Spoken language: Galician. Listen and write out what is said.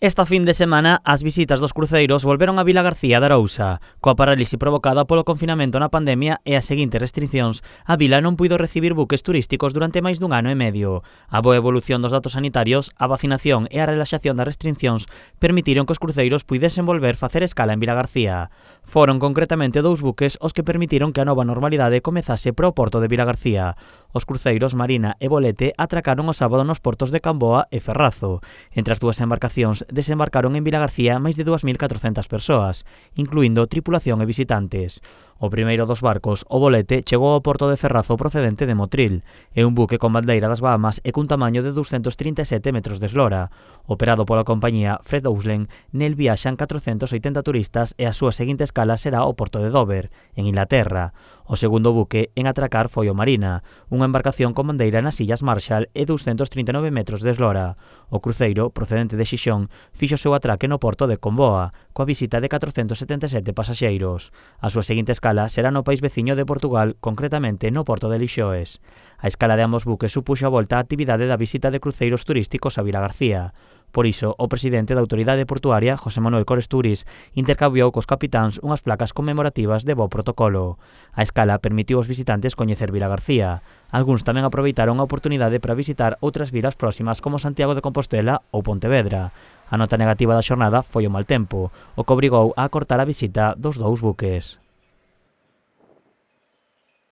Esta fin de semana, as visitas dos cruceiros volveron a Vilagarcía de Arousa. Coa parálise provocada polo confinamento na pandemia e as seguintes restricións, a vila non puido recibir buques turísticos durante máis dun ano e medio. A boa evolución dos datos sanitarios, a vacinación e a relaxación das restricións permitiron que os cruceiros puidesen volver facer escala en Vilagarcía. Foron concretamente 2 buques os que permitiron que a nova normalidade comezase pro porto de Vilagarcía. Os cruceiros Marina e Bolete atracaron o sábado nos portos de Camboa e Ferrazo. Entre as dúas embarcacións desembarcaron en Vilagarcía máis de 2.400 persoas, incluindo tripulación e visitantes. O primeiro dos barcos, o Bolete, chegou ao porto de Ferrazo procedente de Motril. É un buque con bandeira das Bahamas e cun tamaño de 237 metros de eslora. Operado pola compañía Fred Auslen, nel viaxan 480 turistas e a súa seguinte escala será o porto de Dover, en Inglaterra. O segundo buque en atracar foi o Marina, unha embarcación con bandeira nas Illas Marshall e 239 metros de eslora. O cruceiro, procedente de Xixón, fixo o seu atraque no porto de Comboa, coa visita de 477 pasaxeiros. A súa seguinte escala será no país veciño de Portugal, concretamente no porto de Lixoes. A escala de ambos buques supuxo a volta á actividade da visita de cruceiros turísticos a Vilagarcía. Por iso, o presidente da Autoridade Portuaria, José Manuel Coresturis, intercambiou cos capitáns unhas placas conmemorativas de bo protocolo. A escala permitiu aos visitantes coñecer Vilagarcía. Algúns tamén aproveitaron a oportunidade para visitar outras vilas próximas como Santiago de Compostela ou Pontevedra. A nota negativa da xornada foi o mal tempo, o que obrigou a acortar a visita dos 2 buques.